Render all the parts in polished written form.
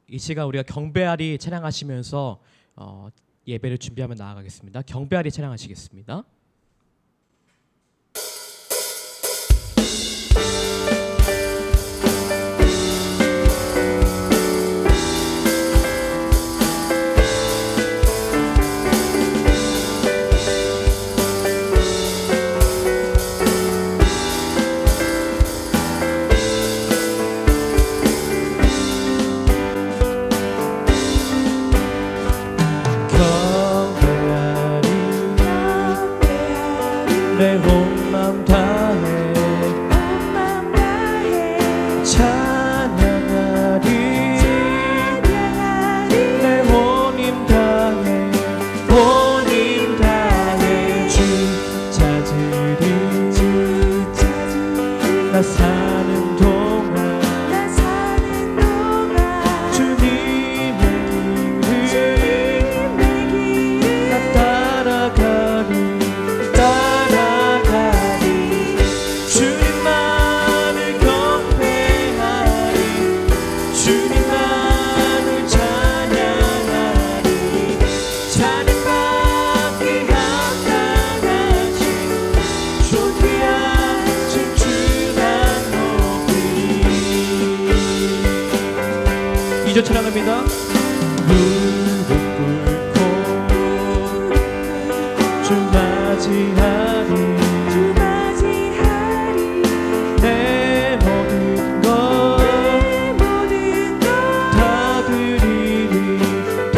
이 시간 우리가 경배하리 찬양하시면서 예배를 준비하며 나아가겠습니다. 경배하리 찬양하시겠습니다. 내 온 맘 다해 찬양하리 내 온 힘 다해 주 찾으리 나 사는 동안 주님의 길을 나 따라가리 주님만을 경배하리 주님만을 찬양하리 찬양받기 합당하신 존귀하신 주만 높이리. 2절 찬양합니다. 무릎 꿇고 주 맞이하리 내 모든 것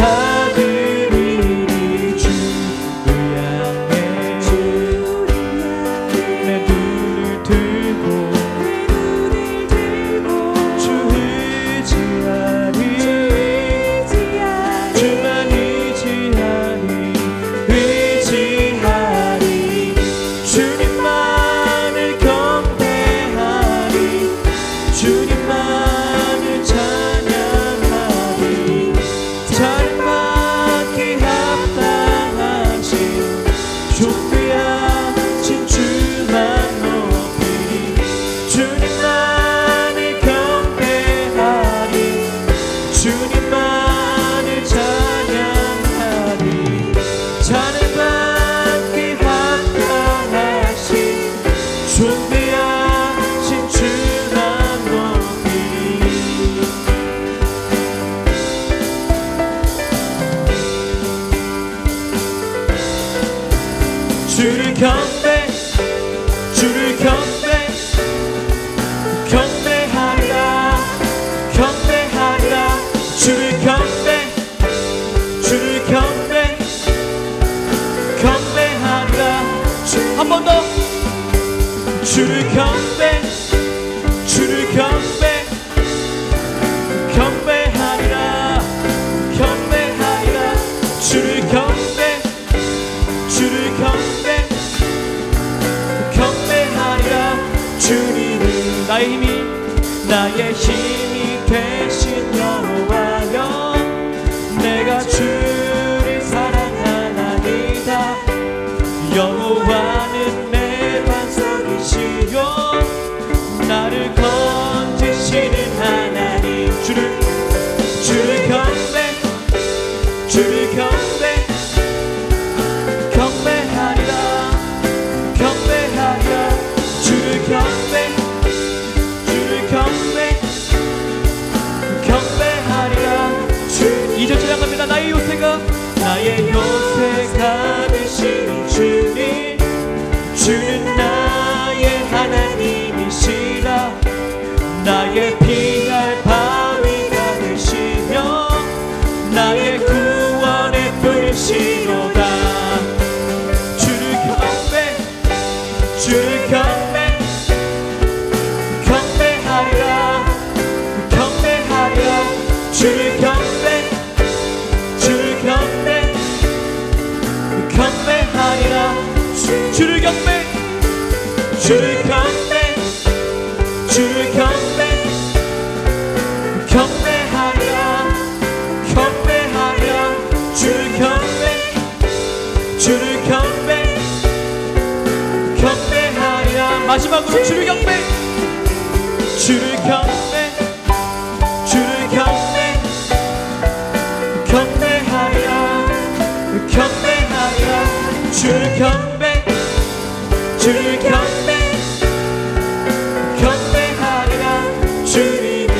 다 드리리 주를 향해 내 눈을 들고 주 의지하리 주만 의지하리 주님만을 경배하리 주님만을 찬양하리 찬양받기 합당하신 존귀하신 주만 높이리 주님만을 경배하리 주님만을 찬양하리 찬양받기 합당하신 존귀하신 주만 높이리. 주를 경배하리라 주를 경배하리라 한 번 더 주를 경배하리라 주를 경배하리라 주님은 나의 힘이 되신 여호와여 내가 주를 사랑하나이다 여호와는 내 반석이시요 나를 건지시는 하나님 주를 경배하리라 주를 경배하리라 2절 찬양합니다. 나의 요새가 되시는 주는 나의 하나님이시라 나의 피할 바위가 되시며 나의 구원의 뿔이시로다 주를 경배하리라 주를 경배하리라 주를 경배하리라 마지막으로 주를 경배 주를 경배 주를 경배하리라 주님이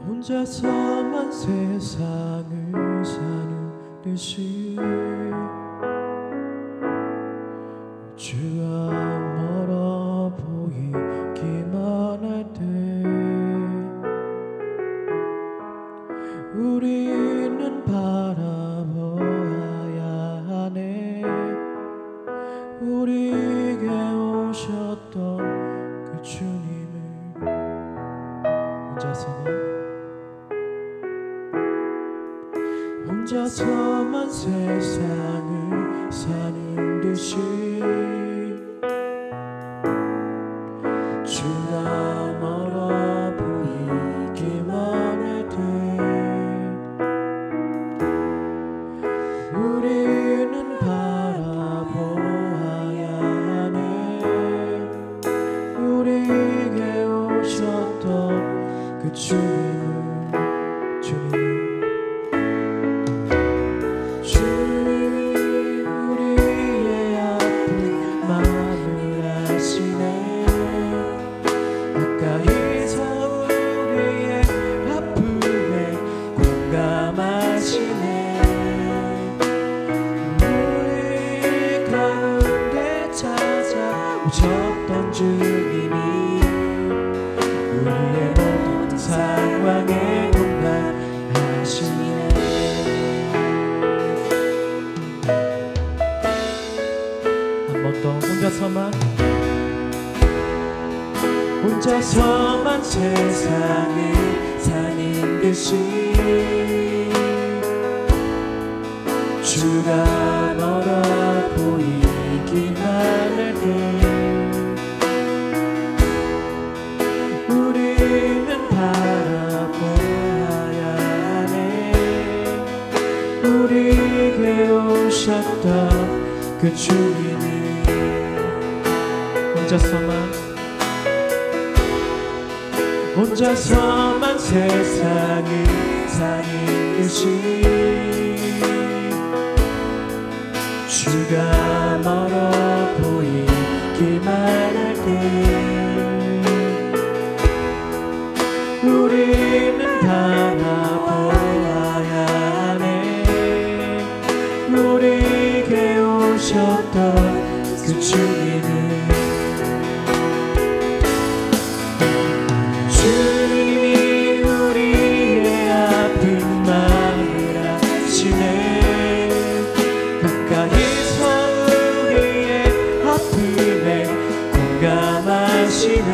혼자서만 세상을 사는 듯이 주가 멀어 보이기만 할 때 우리는 바라보아야 하네. 우리에게 오셨던 그 주님을 혼자서만 세상을 사는 듯이 주가 멀어 보이기만 할 때 우리는 바라보아야 하네. 우리에게 오셨던 그 주님을 우리의 아픈 마음을 아시네. 가까이서 우리의 아픔에 공감하시네. 우리 가운데 찾아오셨던 주님이 우리의 모든 상황에 공감하시네. 혼자서만 세상을 사는 듯이 주가 멀어 보이기만 할 때 우리는 바라보아야 하네. 우리에게 오셨던 그 주님을 혼자서만 세상을 사는 듯이 주가 멀어 보이기만 할 때 우리는 바라보아야 하네. 우리에게 오셨던 그 주님을 주님이 우리의 아픈 마음을 아시네. 가까이서 우리의 아픔에 공감하시네.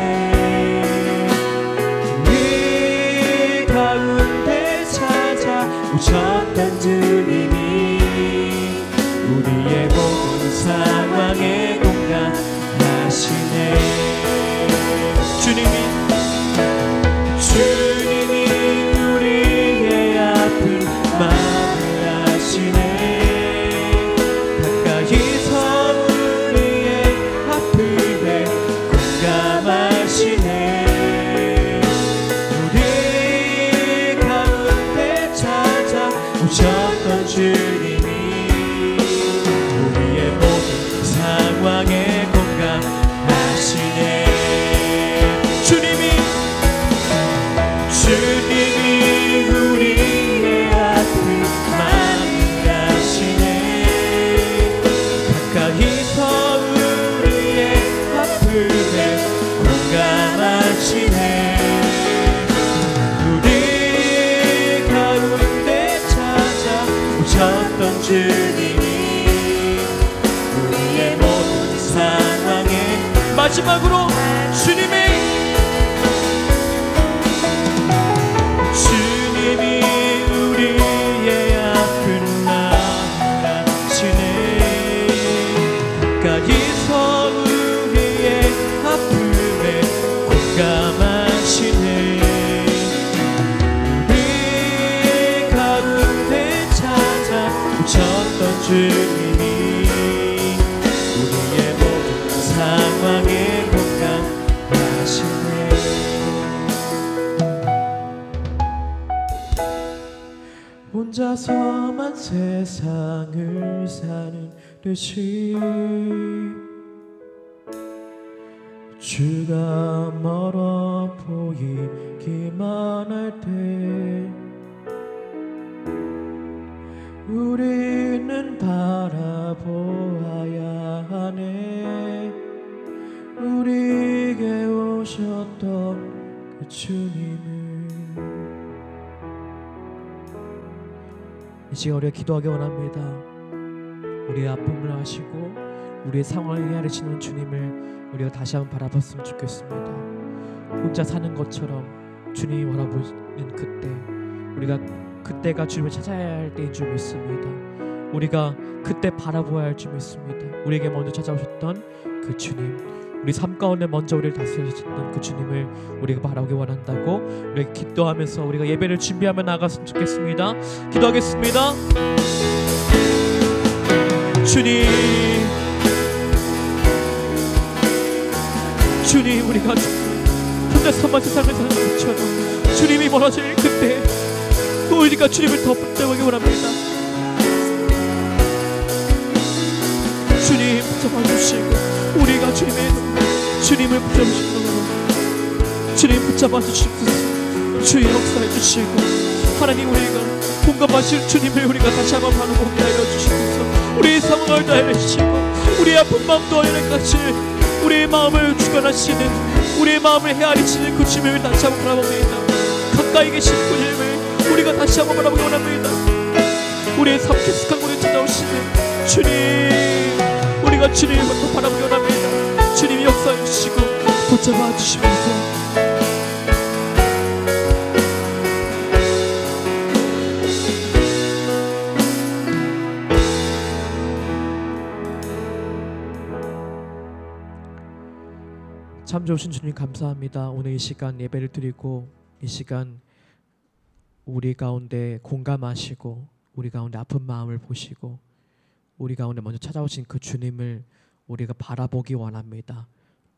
우리 가운데 찾아오셨던 주님이 우리의 모든 상황에 공감하시네. 주님이 우리의 아픈 마음을 아시네. 가까이서 우리의 아픔에 공감하시네. 우리 가운데 찾아오셨던 주님이 우리의 모든 상황에 공감하시네. 주님이 우리의 아픈 마음을 아시네. 가까이서 우리의 아픔에 공감하시네. 우리 가운데 찾아오셨던 주님이 우리의 모든 상황에 마지막으로 주님이 우리의 아픈 마음을 아시네. 가까이서 우리의 아픔에 공감하시네. 우리 가운데 찾아오셨던 주님이 우리의 모든 상황에 공감하시네. 혼자서만 세상을 사는 듯이 주가 멀어 보이기만 할 때 우리는 바라보아야 하네. 우리에게 오셨던 그 주님을. 이 시간 우리가 기도하기 원합니다. 우리의 아픔을 아시고 우리의 상황을 헤아리시는 주님을 우리가 다시 한번 바라봤으면 좋겠습니다. 혼자 사는 것처럼 주님이 바라보는 그때, 우리가 그때가 주님을 찾아야 할 때인 줄 믿습니다. 우리가 그때 바라보아야 할 줄 믿습니다. 우리에게 먼저 찾아오셨던 그 주님, 우리 삶 가운데 먼저 우리를 다스리셨던 그 주님을 우리가 바라보기 원한다고 우리가 기도하면서 우리가 예배를 준비하며 나갔으면 좋겠습니다. 기도하겠습니다. 주님, 우리가 혼자서만 세상을 사는 것처럼 주님이 멀어질 그때 우리가 주님을 더 붙잡기 원합니다. 주님 붙잡아주시고 우리가 주님을 붙잡으시고 주님 붙잡아주시옵소서. 주의 역사해 주시고 하나님, 우리가 공감하실 주님을 우리가 다시 한번 바라보게 하여 주시옵소서. 우리의 상황을 다 해내시고 우리의 아픈 마음도 해내까지 우리의 마음을 주관하시는, 우리의 마음을 헤아리시는 그 주님을 다시 한번 바라봅니다. 가까이 계신 그 주님을 우리가 다시 한번 바라보기 원합니다. 우리의 삶 깊숙한 곳에 찾아오시는 주님, 우리가 주님을 더 바라보기 원합니다. 주님이 역사해 주시고 붙잡아 주시면서 참 좋으신 주님 감사합니다. 오늘 이 시간 예배를 드리고 이 시간 우리 가운데 공감하시고 우리 가운데 아픈 마음을 보시고 우리 가운데 먼저 찾아오신 그 주님을 우리가 바라보기 원합니다.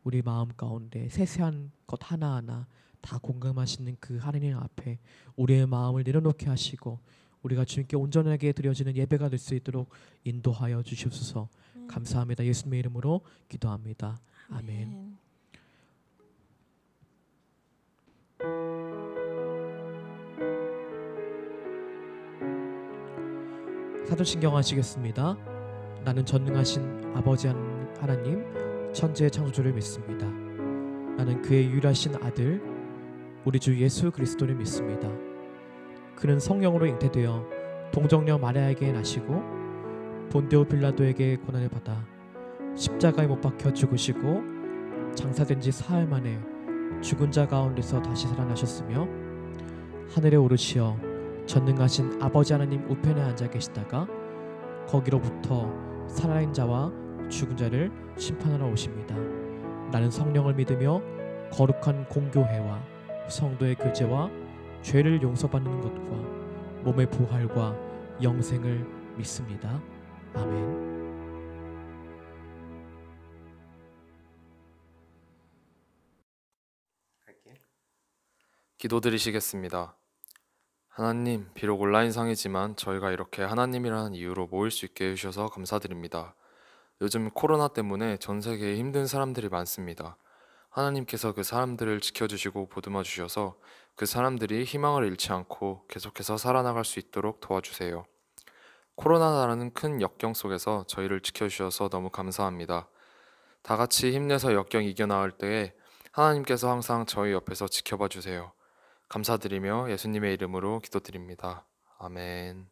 우리 마음 가운데 세세한 것 하나하나 다 공감하시는 그 하나님 앞에 우리의 마음을 내려놓게 하시고 우리가 주님께 온전하게 드려지는 예배가 될 수 있도록 인도하여 주시옵소서. 감사합니다. 예수님의 이름으로 기도합니다. 아멘. 사도신경 하시겠습니다. 나는 전능하신 아버지 하나님 천지의 창조주를 믿습니다. 나는 그의 유일하신 아들 우리 주 예수 그리스도를 믿습니다. 그는 성령으로 잉태되어 동정녀 마리아에게 나시고 본디오 빌라도에게 고난을 받아 십자가에 못 박혀 죽으시고 장사된 지 사흘 만에 죽은 자 가운데서 다시 살아나셨으며 하늘에 오르시어 전능하신 아버지 하나님 우편에 앉아 계시다가 거기로부터 살아있는 자와 죽은 자를 심판하러 오십니다. 나는 성령을 믿으며 거룩한 공교회와 성도의 교제와 죄를 용서받는 것과 몸의 부활과 영생을 믿습니다. 아멘. 기도드리시겠습니다. 하나님, 비록 온라인상이지만 저희가 이렇게 하나님이라는 이유로 모일 수 있게 해주셔서 감사드립니다. 요즘 코로나 때문에 전 세계에 힘든 사람들이 많습니다. 하나님께서 그 사람들을 지켜주시고 보듬어 주셔서 그 사람들이 희망을 잃지 않고 계속해서 살아나갈 수 있도록 도와주세요. 코로나라는 큰 역경 속에서 저희를 지켜주셔서 너무 감사합니다. 다 같이 힘내서 역경 이겨나갈 때에 하나님께서 항상 저희 옆에서 지켜봐 주세요. 감사드리며 예수님의 이름으로 기도드립니다. 아멘.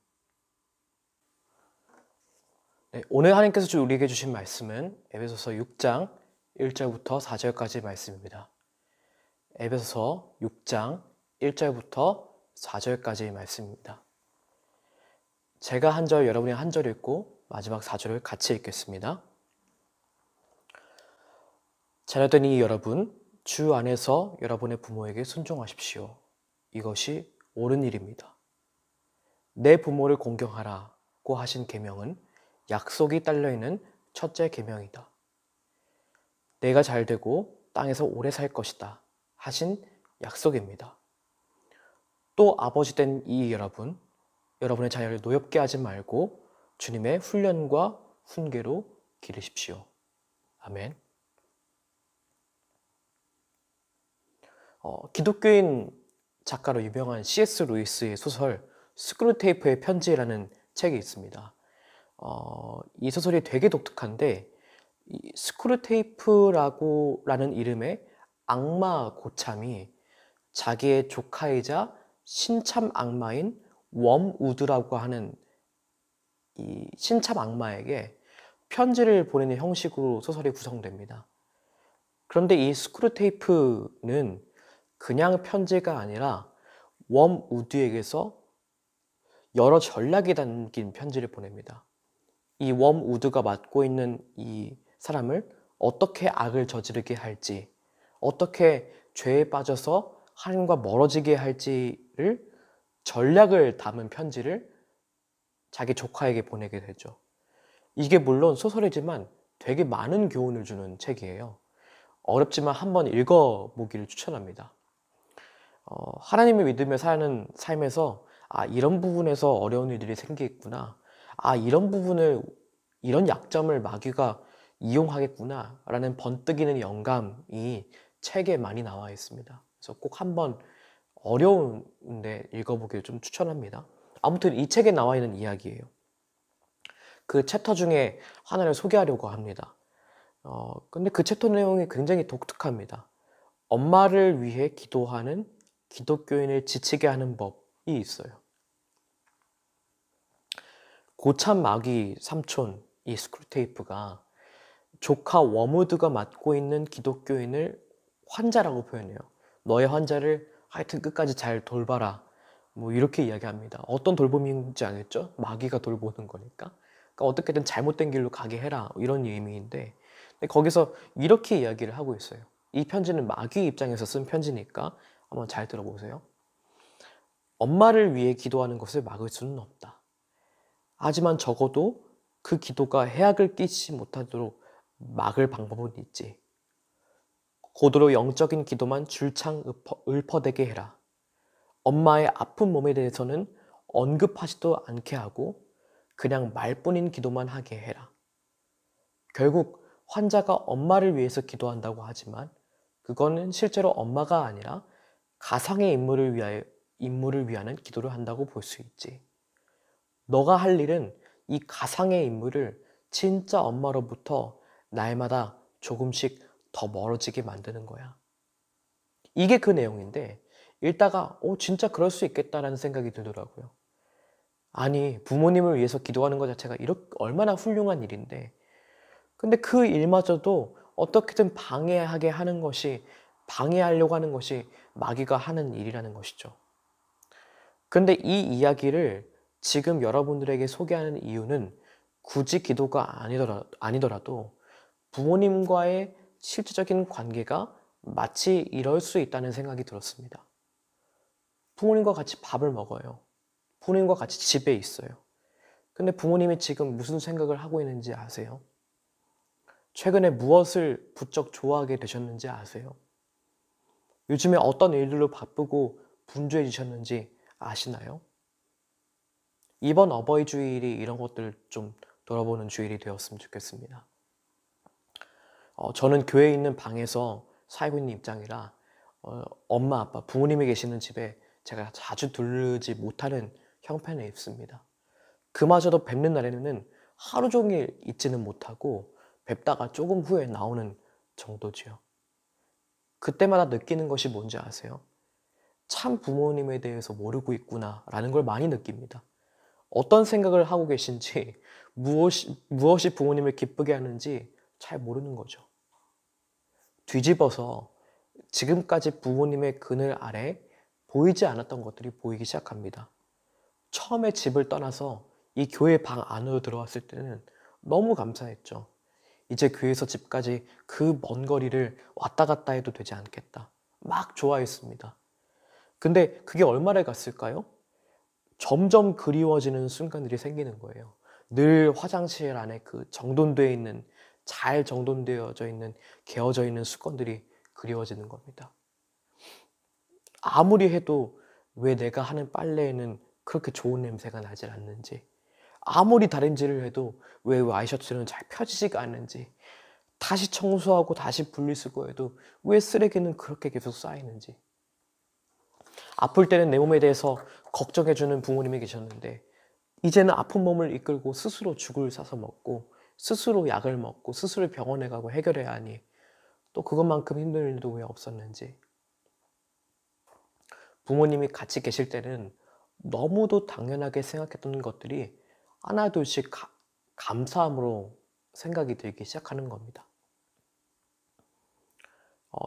네, 오늘 하나님께서 우리에게 주신 말씀은 에베소서 6장 1절부터 4절까지 말씀입니다. 에베소서 6장 1절부터 4절까지 말씀입니다. 제가 한 절, 여러분이 한 절 읽고 마지막 4절을 같이 읽겠습니다. 자녀들이 여러분, 주 안에서 여러분의 부모에게 순종하십시오. 이것이 옳은 일입니다. 내 부모를 공경하라고 하신 계명은 약속이 딸려있는 첫째 계명이다. 내가 잘되고 땅에서 오래 살 것이다 하신 약속입니다. 또 아버지 된 이 여러분, 여러분의 자녀를 노엽게 하지 말고 주님의 훈련과 훈계로 기르십시오. 아멘. 기독교인 작가로 유명한 C.S. 루이스의 소설 스크루테이프의 편지라는 책이 있습니다. 이 소설이 되게 독특한데 이 스크루테이프라는 이름의 악마 고참이 자기의 조카이자 신참 악마인 웜우드라고 하는 이 신참 악마에게 편지를 보내는 형식으로 소설이 구성됩니다. 그런데 이 스크루테이프는 그냥 편지가 아니라 웜우드에게서 여러 전략이 담긴 편지를 보냅니다. 이 웜우드가 맡고 있는 이 사람을 어떻게 악을 저지르게 할지, 어떻게 죄에 빠져서 하나님과 멀어지게 할지를 전략을 담은 편지를 자기 조카에게 보내게 되죠. 이게 물론 소설이지만 되게 많은 교훈을 주는 책이에요. 어렵지만 한번 읽어보기를 추천합니다. 하나님을 믿으며 사는 삶에서 이런 부분에서 어려운 일들이 생기겠구나, 이런 약점을 마귀가 이용하겠구나 라는 번뜩이는 영감이 책에 많이 나와 있습니다. 그래서 꼭 한번 어려운데 읽어보기를 좀 추천합니다. 아무튼 이 책에 나와 있는 이야기예요. 그 챕터 중에 하나를 소개하려고 합니다. 근데 그 챕터 내용이 굉장히 독특합니다. 엄마를 위해 기도하는 기독교인을 지치게 하는 법이 있어요. 고참 마귀 삼촌 이 스크루테이프가 조카 워무드가 맡고 있는 기독교인을 환자라고 표현해요. 너의 환자를 하여튼 끝까지 잘 돌봐라, 뭐 이렇게 이야기합니다. 어떤 돌봄인지 알겠죠? 마귀가 돌보는 거니까. 그러니까 어떻게든 잘못된 길로 가게 해라, 이런 의미인데 거기서 이렇게 이야기를 하고 있어요. 이 편지는 마귀 입장에서 쓴 편지니까 한번 잘 들어보세요. 엄마를 위해 기도하는 것을 막을 수는 없다. 하지만 적어도 그 기도가 해악을 끼치지 못하도록 막을 방법은 있지. 고도로 영적인 기도만 줄창 읊어대게 해라. 엄마의 아픈 몸에 대해서는 언급하지도 않게 하고 그냥 말뿐인 기도만 하게 해라. 결국 환자가 엄마를 위해서 기도한다고 하지만 그거는 실제로 엄마가 아니라 가상의 인물을 위하는 기도를 한다고 볼 수 있지. 너가 할 일은 이 가상의 인물을 진짜 엄마로부터 날마다 조금씩 더 멀어지게 만드는 거야. 이게 그 내용인데 읽다가 진짜 그럴 수 있겠다라는 생각이 들더라고요. 아니, 부모님을 위해서 기도하는 것 자체가 얼마나 훌륭한 일인데, 근데 그 일마저도 어떻게든 방해하려고 하는 것이 마귀가 하는 일이라는 것이죠. 근데 이 이야기를 지금 여러분들에게 소개하는 이유는 굳이 기도가 아니더라도 부모님과의 실질적인 관계가 마치 이럴 수 있다는 생각이 들었습니다. 부모님과 같이 밥을 먹어요. 부모님과 같이 집에 있어요. 근데 부모님이 지금 무슨 생각을 하고 있는지 아세요? 최근에 무엇을 부쩍 좋아하게 되셨는지 아세요? 요즘에 어떤 일들로 바쁘고 분주해지셨는지 아시나요? 이번 어버이 주일이 이런 것들을 좀 돌아보는 주일이 되었으면 좋겠습니다. 저는 교회에 있는 방에서 살고 있는 입장이라 엄마, 아빠, 부모님이 계시는 집에 제가 자주 들르지 못하는 형편에 있습니다. 그마저도 뵙는 날에는 하루 종일 있지는 못하고 뵙다가 조금 후에 나오는 정도지요. 그때마다 느끼는 것이 뭔지 아세요? 참 부모님에 대해서 모르고 있구나 라는 걸 많이 느낍니다. 어떤 생각을 하고 계신지, 무엇이 부모님을 기쁘게 하는지 잘 모르는 거죠. 뒤집어서 지금까지 부모님의 그늘 아래 보이지 않았던 것들이 보이기 시작합니다. 처음에 집을 떠나서 이 교회 방 안으로 들어왔을 때는 너무 감사했죠. 이제 교회에서 집까지 그 먼 거리를 왔다 갔다 해도 되지 않겠다. 막 좋아했습니다. 근데 그게 얼마나 갔을까요? 점점 그리워지는 순간들이 생기는 거예요. 늘 화장실 안에 그 정돈되어 있는, 잘 정돈되어져 있는, 개어져 있는 수건들이 그리워지는 겁니다. 아무리 해도 왜 내가 하는 빨래에는 그렇게 좋은 냄새가 나질 않는지, 아무리 다림질을 해도 왜 와이셔츠는 잘 펴지지가 않는지, 다시 청소하고 다시 분리수거해도 왜 쓰레기는 그렇게 계속 쌓이는지. 아플 때는 내 몸에 대해서 걱정해주는 부모님이 계셨는데 이제는 아픈 몸을 이끌고 스스로 죽을 싸서 먹고 스스로 약을 먹고 스스로 병원에 가고 해결해야 하니 또 그것만큼 힘든 일도 왜 없었는지. 부모님이 같이 계실 때는 너무도 당연하게 생각했던 것들이 하나둘씩 감사함으로 생각이 들기 시작하는 겁니다.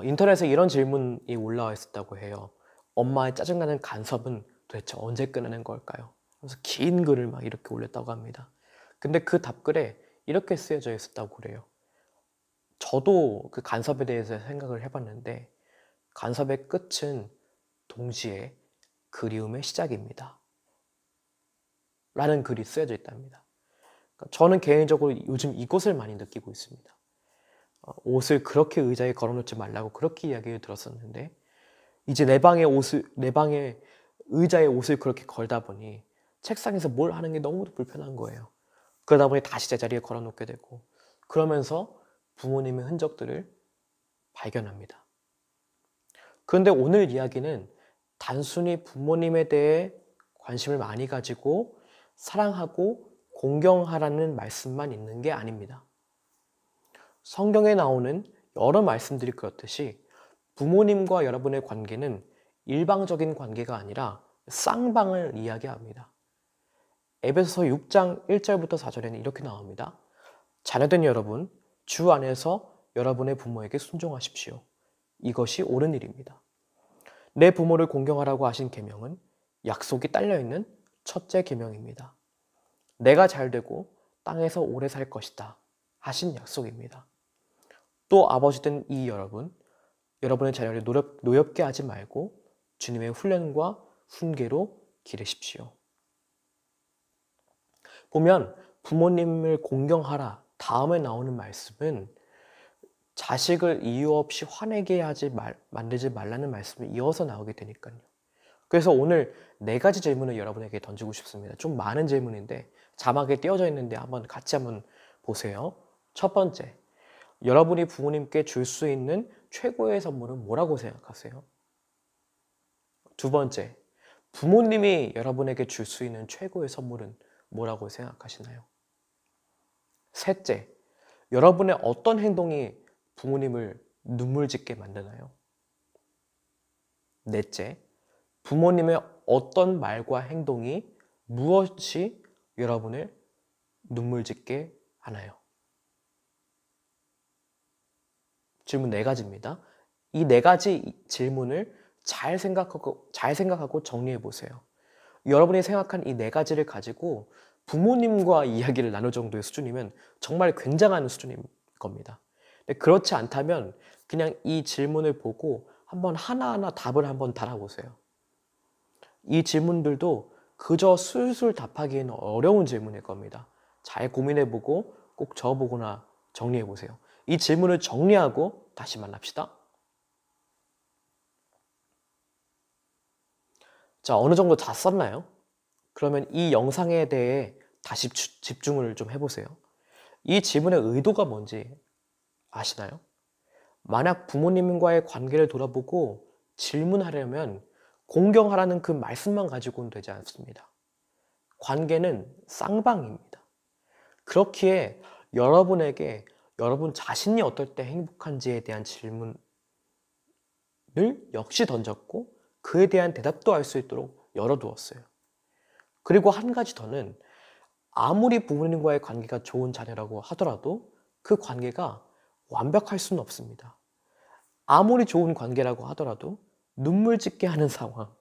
인터넷에 이런 질문이 올라와 있었다고 해요. 엄마의 짜증나는 간섭은 도대체 언제 끝나는 걸까요? 그래서 긴 글을 막 이렇게 올렸다고 합니다. 근데 그 답글에 이렇게 쓰여져 있었다고 그래요. 저도 그 간섭에 대해서 생각을 해봤는데 간섭의 끝은 동시에 그리움의 시작입니다. 라는 글이 쓰여져 있답니다. 저는 개인적으로 요즘 이것을 많이 느끼고 있습니다. 옷을 그렇게 의자에 걸어놓지 말라고 그렇게 이야기를 들었었는데 이제 내 방에 의자에 옷을 그렇게 걸다 보니 책상에서 뭘 하는 게 너무 불편한 거예요. 그러다 보니 다시 제자리에 걸어놓게 되고 그러면서 부모님의 흔적들을 발견합니다. 그런데 오늘 이야기는 단순히 부모님에 대해 관심을 많이 가지고 사랑하고 공경하라는 말씀만 있는 게 아닙니다. 성경에 나오는 여러 말씀들이 그렇듯이 부모님과 여러분의 관계는 일방적인 관계가 아니라 쌍방을 이야기합니다. 에베소서 6장 1절부터 4절에는 이렇게 나옵니다. 자녀된 여러분, 주 안에서 여러분의 부모에게 순종하십시오. 이것이 옳은 일입니다. 내 부모를 공경하라고 하신 계명은 약속이 딸려있는 첫째 계명입니다. 내가 잘되고 땅에서 오래 살 것이다 하신 약속입니다. 또 아버지된 이 여러분의 자녀를 노엽게 하지 말고 주님의 훈련과 훈계로 기르십시오. 보면 부모님을 공경하라 다음에 나오는 말씀은 자식을 이유 없이 화내게 만들지 말라는 말씀이 이어서 나오게 되니까요. 그래서 오늘 4가지 질문을 여러분에게 던지고 싶습니다. 좀 많은 질문인데 자막에 띄어져 있는데 같이 한번 보세요. 첫 번째, 여러분이 부모님께 줄 수 있는 최고의 선물은 뭐라고 생각하세요? 두 번째, 부모님이 여러분에게 줄 수 있는 최고의 선물은 뭐라고 생각하시나요? 셋째, 여러분의 어떤 행동이 부모님을 눈물 짓게 만드나요? 넷째, 부모님의 어떤 말과 행동이 무엇이 여러분을 눈물 짓게 하나요? 질문 4가지입니다. 이 4가지 질문을 잘 생각하고 정리해 보세요. 여러분이 생각한 이 4가지를 가지고 부모님과 이야기를 나눌 정도의 수준이면 정말 굉장한 수준일 겁니다. 근데 그렇지 않다면 그냥 이 질문을 보고 한번 하나하나 답을 한번 달아보세요. 이 질문들도 그저 술술 답하기에는 어려운 질문일 겁니다. 잘 고민해보고 꼭 적어보거나 정리해보세요. 이 질문을 정리하고 다시 만납시다. 자, 어느 정도 다 썼나요? 그러면 이 영상에 대해 다시 집중을 좀 해보세요. 이 질문의 의도가 뭔지 아시나요? 만약 부모님과의 관계를 돌아보고 질문하려면 공경하라는 그 말씀만 가지고는 되지 않습니다. 관계는 쌍방입니다. 그렇기에 여러분에게 여러분 자신이 어떨 때 행복한지에 대한 질문을 역시 던졌고 그에 대한 대답도 알 수 있도록 열어두었어요. 그리고 한 가지 더는 아무리 부모님과의 관계가 좋은 자녀라고 하더라도 그 관계가 완벽할 수는 없습니다. 아무리 좋은 관계라고 하더라도 눈물 짓게 하는 상황,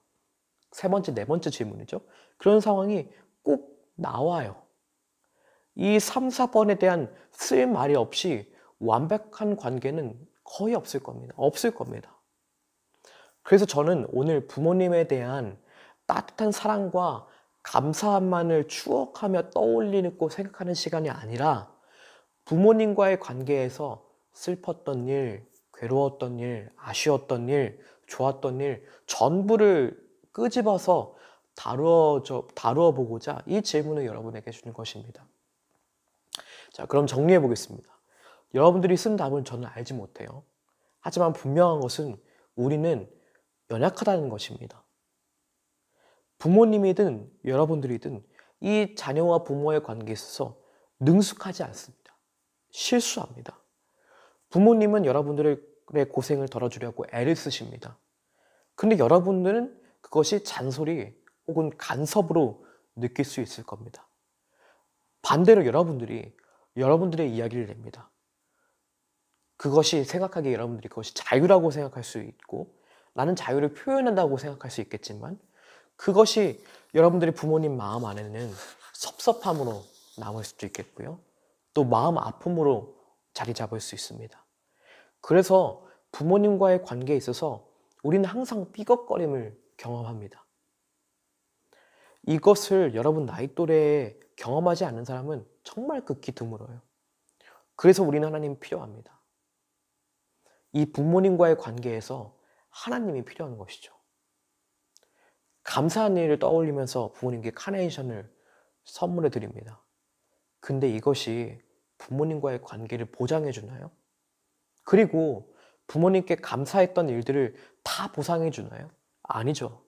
세 번째, 네 번째 질문이죠. 그런 상황이 꼭 나와요. 이 3, 4번에 대한 쓸 말이 없이 완벽한 관계는 거의 없을 겁니다. 없을 겁니다. 그래서 저는 오늘 부모님에 대한 따뜻한 사랑과 감사함만을 추억하며 떠올리고 생각하는 시간이 아니라 부모님과의 관계에서 슬펐던 일, 괴로웠던 일, 아쉬웠던 일, 좋았던 일 전부를 끄집어서 다루어 보고자 이 질문을 여러분에게 주는 것입니다. 자, 그럼 정리해 보겠습니다. 여러분들이 쓴 답은 저는 알지 못해요. 하지만 분명한 것은 우리는 연약하다는 것입니다. 부모님이든 여러분들이든 이 자녀와 부모의 관계에 있어서 능숙하지 않습니다. 실수합니다. 부모님은 여러분들의 고생을 덜어주려고 애를 쓰십니다. 근데 여러분들은 그것이 잔소리 혹은 간섭으로 느낄 수 있을 겁니다. 반대로 여러분들의 이야기를 냅니다. 그것이 생각하기에 여러분들이 그것이 자유라고 생각할 수 있고 나는 자유를 표현한다고 생각할 수 있겠지만 그것이 여러분들의 부모님 마음 안에는 섭섭함으로 남을 수도 있겠고요. 또 마음 아픔으로 자리 잡을 수 있습니다. 그래서 부모님과의 관계에 있어서 우리는 항상 삐걱거림을 경험합니다. 이것을 여러분 나이 또래에 경험하지 않는 사람은 정말 극히 드물어요. 그래서 우리는 하나님이 필요합니다. 이 부모님과의 관계에서 하나님이 필요한 것이죠. 감사한 일을 떠올리면서 부모님께 카네이션을 선물해 드립니다. 근데 이것이 부모님과의 관계를 보장해 주나요? 그리고 부모님께 감사했던 일들을 다 보상해 주나요? 아니죠.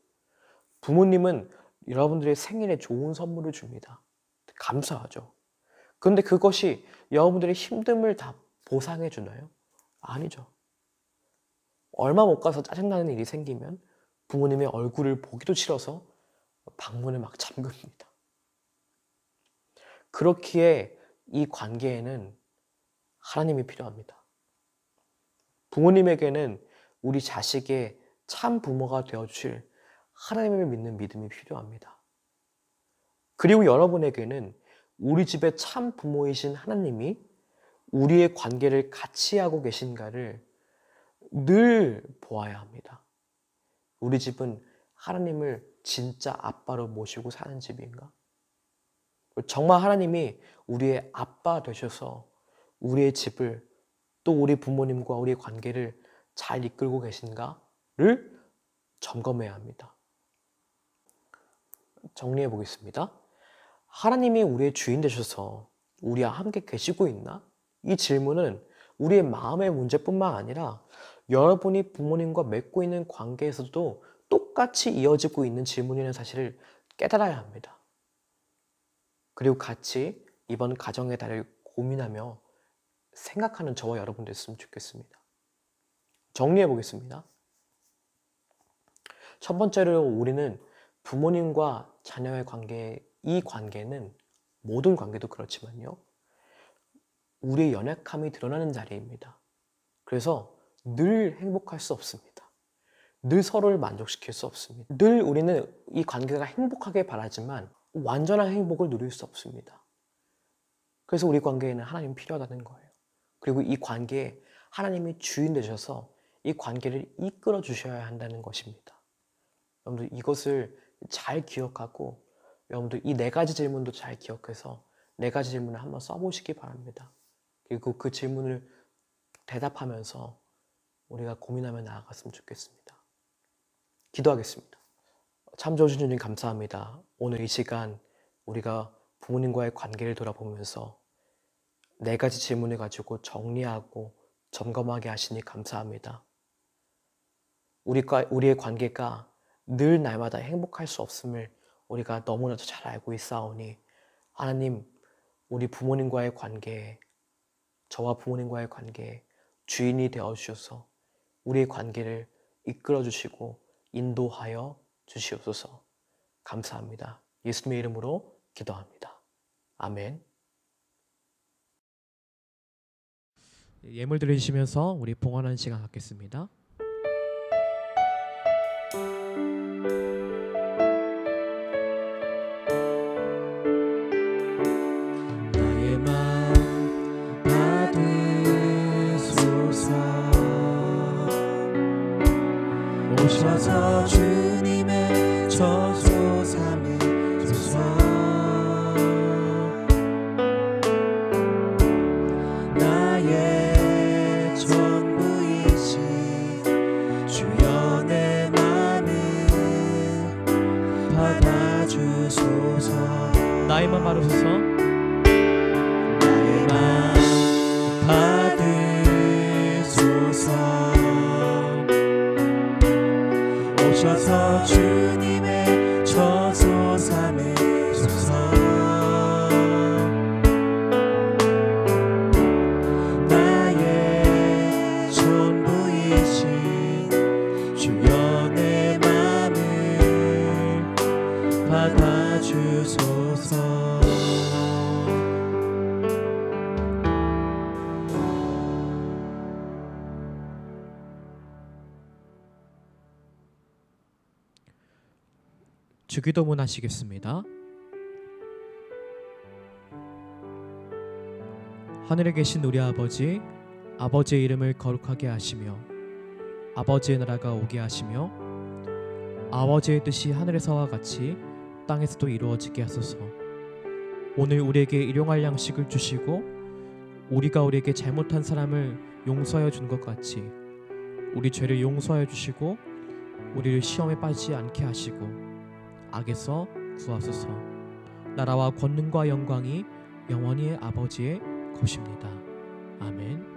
부모님은 여러분들의 생일에 좋은 선물을 줍니다. 감사하죠. 그런데 그것이 여러분들의 힘듦을 다 보상해 주나요? 아니죠. 얼마 못 가서 짜증나는 일이 생기면 부모님의 얼굴을 보기도 싫어서 방문을 막 잠급니다. 그렇기에 이 관계에는 하나님이 필요합니다. 부모님에게는 우리 자식의 참 부모가 되어주실 하나님을 믿는 믿음이 필요합니다. 그리고 여러분에게는 우리 집의 참 부모이신 하나님이 우리의 관계를 같이 하고 계신가를 늘 보아야 합니다. 우리 집은 하나님을 진짜 아빠로 모시고 사는 집인가? 정말 하나님이 우리의 아빠 되셔서 우리의 집을 또 우리 부모님과 우리의 관계를 잘 이끌고 계신가를 점검해야 합니다. 정리해 보겠습니다. 하나님이 우리의 주인 되셔서 우리와 함께 계시고 있나? 이 질문은 우리의 마음의 문제뿐만 아니라 여러분이 부모님과 맺고 있는 관계에서도 똑같이 이어지고 있는 질문이라는 사실을 깨달아야 합니다. 그리고 같이 이번 가정의 달을 고민하며 생각하는 저와 여러분 됐으면 좋겠습니다. 정리해 보겠습니다. 첫 번째로 우리는 부모님과 자녀의 관계, 이 관계는 모든 관계도 그렇지만요. 우리의 연약함이 드러나는 자리입니다. 그래서 늘 행복할 수 없습니다. 늘 서로를 만족시킬 수 없습니다. 늘 우리는 이 관계가 행복하게 바라지만 완전한 행복을 누릴 수 없습니다. 그래서 우리 관계에는 하나님이 필요하다는 거예요. 그리고 이 관계에 하나님이 주인 되셔서 이 관계를 이끌어 주셔야 한다는 것입니다. 여러분들 이것을 잘 기억하고 여러분들 이 네 가지 질문도 잘 기억해서 네 가지 질문을 한번 써보시기 바랍니다. 그리고 그 질문을 대답하면서 우리가 고민하며 나아갔으면 좋겠습니다. 기도하겠습니다. 참 좋으신 주님 감사합니다. 오늘 이 시간 우리가 부모님과의 관계를 돌아보면서 네 가지 질문을 가지고 정리하고 점검하게 하시니 감사합니다. 우리의 관계가 늘 날마다 행복할 수 없음을 우리가 너무나도 잘 알고 있사오니 하나님, 우리 부모님과의 관계에, 저와 부모님과의 관계에 주인이 되어주셔서 우리의 관계를 이끌어주시고 인도하여 주시옵소서. 감사합니다. 예수님의 이름으로 기도합니다. 아멘. 예물 드리시면서 우리 봉헌하는 시간 갖겠습니다. 나의 마음 받으소서. 오셔서 주님의 저소 삼으소서. 나의 전부이신 주여 내 맘을 받아주소서. 나의 맘 받으소서. 나의 맘 받으소서. 오셔서 주님의 저소 삼으소서. 나의 전부이신 주여 내 맘을 받아주소서. 주기도문 하시겠습니다. 하늘에 계신 우리 아버지, 아버지의 이름을 거룩하게 하시며 아버지의 나라가 오게 하시며 아버지의 뜻이 하늘에서와 같이 땅에서도 이루어지게 하소서. 오늘 우리에게 일용할 양식을 주시고 우리가 우리에게 잘못한 사람을 용서하여 준 것 같이 우리 죄를 용서하여 주시고 우리를 시험에 빠지지 않게 하시고 악에서 구하소서. 나라와 권능과 영광이 영원히 아버지의 것입니다. 아멘.